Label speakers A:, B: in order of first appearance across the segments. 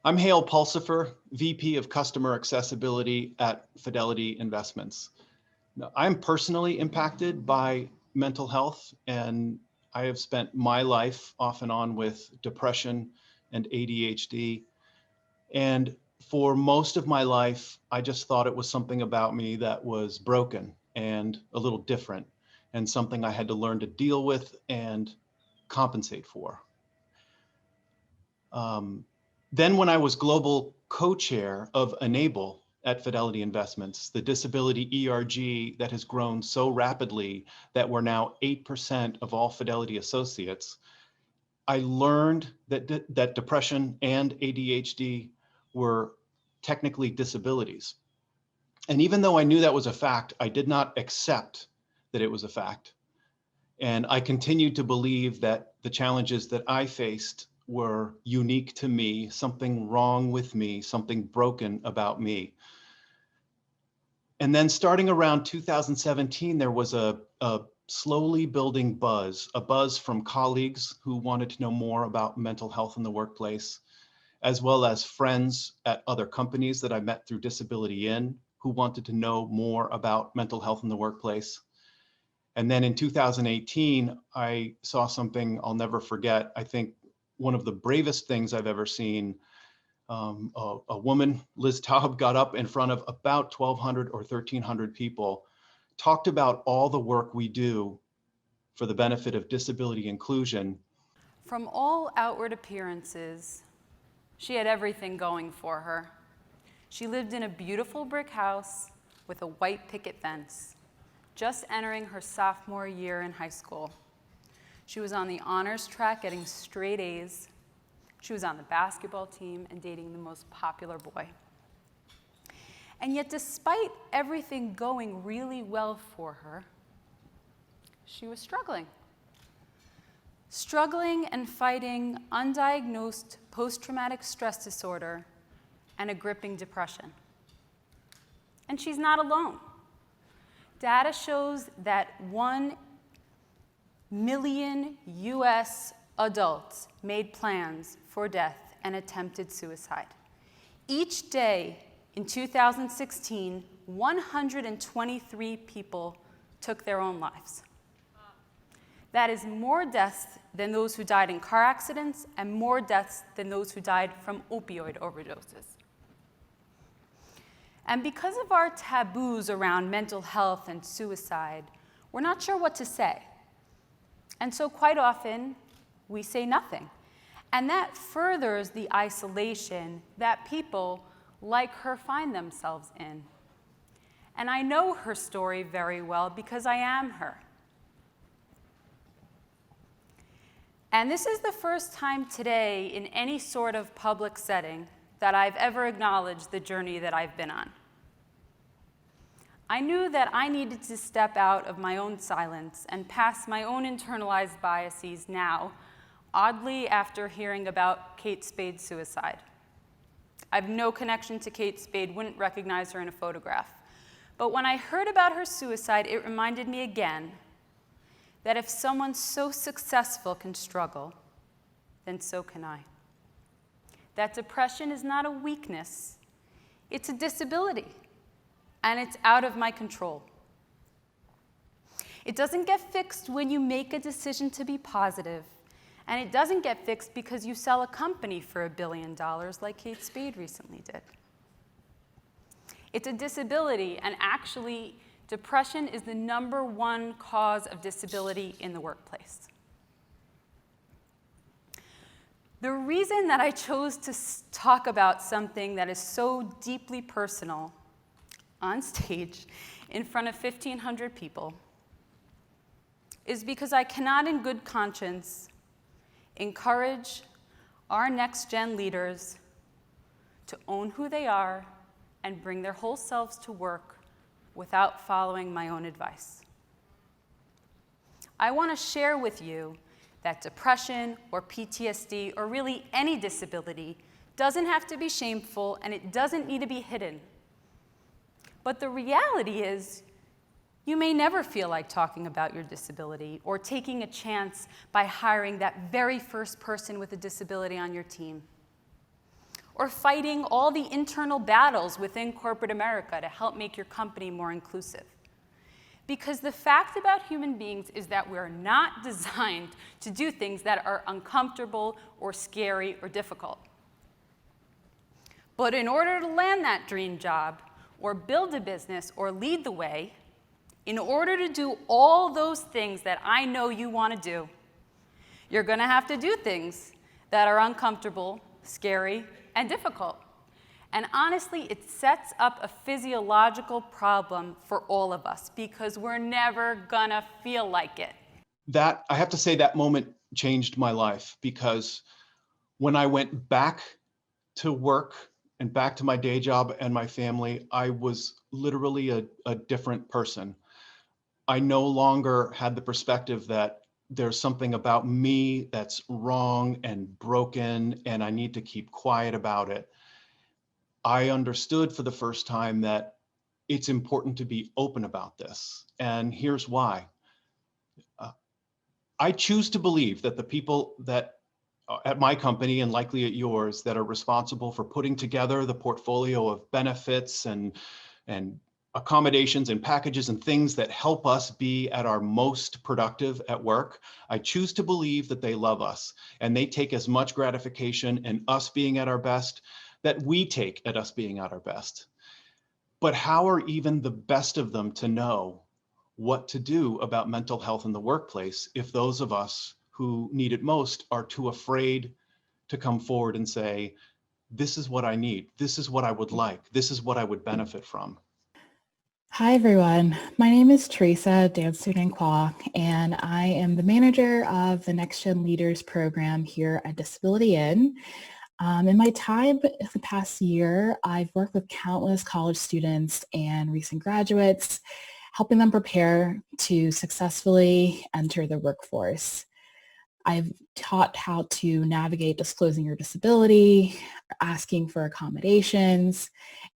A: I'm Hale Pulsifer, VP of Customer Accessibility at Fidelity Investments. Now, I'm personally impacted by mental health, and I have spent my life off and on with depression and ADHD. And for most of my life, I just thought it was something about me that was broken and a little different, and something I had to learn to deal with and compensate for. Um, then when I was global co-chair of Enable at Fidelity Investments, the disability ERG that has grown so rapidly that we're now 8% of all Fidelity associates, I learned that depression and ADHD were technically disabilities. And even though I knew that was a fact, I did not accept that it was a fact. And I continued to believe that the challenges that I faced were unique to me, something wrong with me, something broken about me. And then starting around 2017, there was a slowly building buzz, a buzz from colleagues who wanted to know more about mental health in the workplace, as well as friends at other companies that I met through Disability In who wanted to know more about mental health in the workplace. And then in 2018, I saw something I'll never forget. I think one of the bravest things I've ever seen. A woman, Liz Taub, got up in front of about 1,200 or 1,300 people, talked about all the work we do for the benefit of disability inclusion.
B: From all outward appearances, she had everything going for her. She lived in a beautiful brick house with a white picket fence, just entering her sophomore year in high school. She was on the honors track getting straight A's. She was on the basketball team and dating the most popular boy. And yet, despite everything going really well for her, she was struggling. Struggling and fighting undiagnosed post-traumatic stress disorder and a gripping depression. And she's not alone. Data shows that 1 million US adults made plans for death and attempted suicide. Each day in 2016, 123 people took their own lives. That is more deaths than those who died in car accidents and more deaths than those who died from opioid overdoses. And because of our taboos around mental health and suicide, we're not sure what to say. And so quite often, we say nothing. And that furthers the isolation that people like her find themselves in. And I know her story very well because I am her. And this is the first time today in any sort of public setting that I've ever acknowledged the journey that I've been on. I knew that I needed to step out of my own silence and past my own internalized biases now, oddly after hearing about Kate Spade's suicide. I have no connection to Kate Spade, wouldn't recognize her in a photograph. But when I heard about her suicide, it reminded me again that if someone so successful can struggle, then so can I. That depression is not a weakness, it's a disability. And it's out of my control. It doesn't get fixed when you make a decision to be positive, and it doesn't get fixed because you sell a company for $1 billion like Kate Spade recently did. It's a disability, and actually, depression is the #1 cause of disability in the workplace. The reason that I chose to talk about something that is so deeply personal on stage in front of 1,500 people is because I cannot in good conscience encourage our next-gen leaders to own who they are and bring their whole selves to work without following my own advice. I want to share with you that depression or PTSD or really any disability doesn't have to be shameful and it doesn't need to be hidden. But the reality is, you may never feel like talking about your disability or taking a chance by hiring that very first person with a disability on your team. or fighting all the internal battles within corporate America to help make your company more inclusive. Because the fact about human beings is that we're not designed to do things that are uncomfortable or scary or difficult. But in order to land that dream job, or build a business, or lead the way, in order to do all those things that I know you want to do, you're going to have to do things that are uncomfortable, scary, and difficult. And honestly, it sets up a physiological problem for all of us because we're never gonna feel like it.
A: That, I have to say, that moment changed my life, because when I went back to work and back to my day job and my family, I was literally a different person. I no longer had the perspective that there's something about me that's wrong and broken and I need to keep quiet about it. I understood for the first time that it's important to be open about this. And here's why. I choose to believe that the people that at my company and likely at yours that are responsible for putting together the portfolio of benefits and accommodations and packages and things that help us be at our most productive at work, I choose to believe that they love us and they take as much gratification in us being at our best that we take at us being at our best. But how are even the best of them to know what to do about mental health in the workplace if those of us who need it most are too afraid to come forward and say, this is what I need, this is what I would like, this is what I would benefit from?
C: Hi, everyone. My name is Teresa Danstuen-Kwok, and I am the manager of the Next Gen Leaders program here at Disability Inn. In my time the past year, I've worked with countless college students and recent graduates, helping them prepare to successfully enter the workforce. I've taught how to navigate disclosing your disability, asking for accommodations,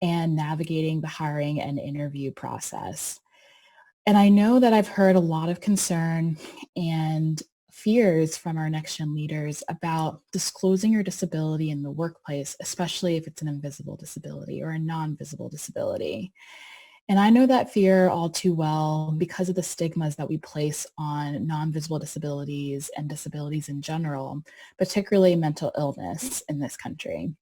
C: and navigating the hiring and interview process. And I know that I've heard a lot of concern and fears from our Next Gen leaders about disclosing your disability in the workplace, especially if it's an invisible disability or a non-visible disability. And I know that fear all too well because of the stigmas that we place on non-visible disabilities and disabilities in general, particularly mental illness in this country.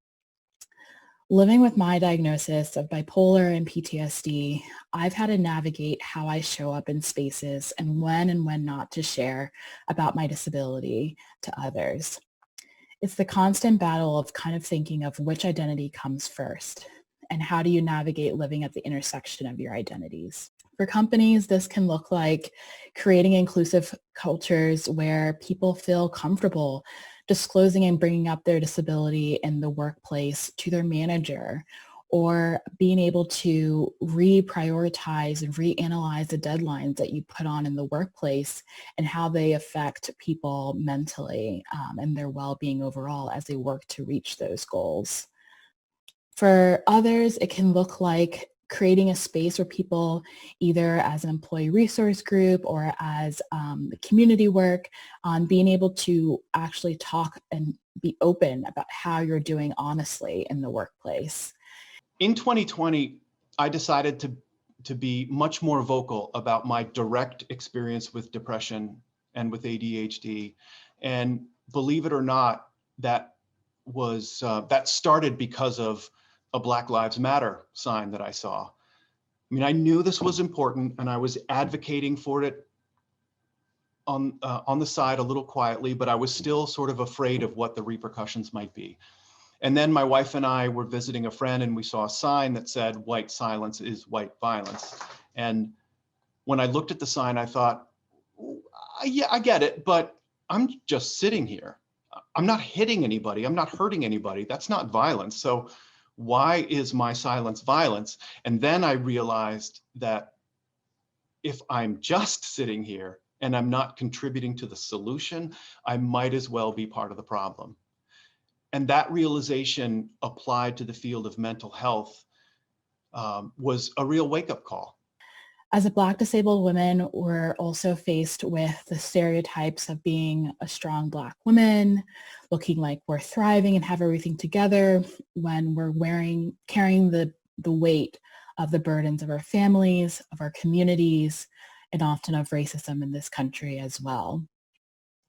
C: Living with my diagnosis of bipolar and PTSD, I've had to navigate how I show up in spaces and when not to share about my disability to others. It's the constant battle of kind of thinking of which identity comes first and how do you navigate living at the intersection of your identities. For companies, this can look like creating inclusive cultures where people feel comfortable disclosing and bringing up their disability in the workplace to their manager, or being able to reprioritize and reanalyze the deadlines that you put on in the workplace and how they affect people mentally and their well-being overall as they work to reach those goals. For others, it can look like creating a space where people, either as an employee resource group or as community work, on being able to actually talk and be open about how you're doing honestly in the workplace.
A: In 2020, I decided to be much more vocal about my direct experience with depression and with ADHD. And believe it or not, that started because of a Black Lives Matter sign that I saw. I mean, I knew this was important and I was advocating for it on the side a little quietly, but I was still sort of afraid of what the repercussions might be. And then my wife and I were visiting a friend and we saw a sign that said, "White silence is white violence." And when I looked at the sign, I thought, yeah, I get it, but I'm just sitting here. I'm not hitting anybody. I'm not hurting anybody. That's not violence. So why is my silence violence? And then I realized that if I'm just sitting here and I'm not contributing to the solution, I might as well be part of the problem. And that realization applied to the field of mental health was a real wake-up call.
C: As a Black disabled woman, we're also faced with the stereotypes of being a strong Black woman, looking like we're thriving and have everything together when we're carrying the weight of the burdens of our families, of our communities, and often of racism in this country as well.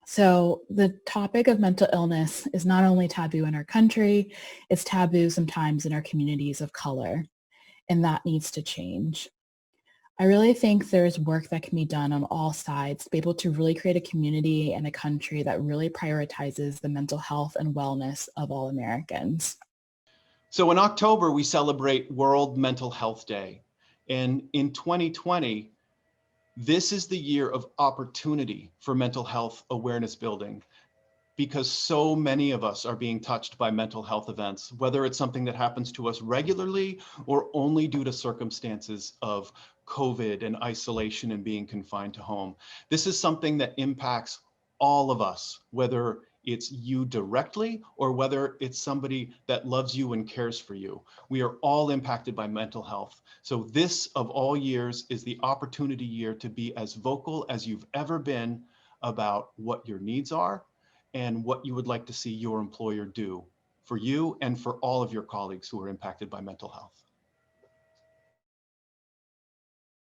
C: So the topic of mental illness is not only taboo in our country, it's taboo sometimes in our communities of color, and that needs to change. I really think there's work that can be done on all sides to be able to really create a community and a country that really prioritizes the mental health and wellness of all Americans.
A: So in October, we celebrate World Mental Health Day. And in 2020, this is the year of opportunity for mental health awareness building, because so many of us are being touched by mental health events, whether it's something that happens to us regularly or only due to circumstances of COVID and isolation and being confined to home. This is something that impacts all of us, whether it's you directly or whether it's somebody that loves you and cares for you. We are all impacted by mental health. So this, of all years, is the opportunity year to be as vocal as you've ever been about what your needs are and what you would like to see your employer do for you and for all of your colleagues who are impacted by mental health.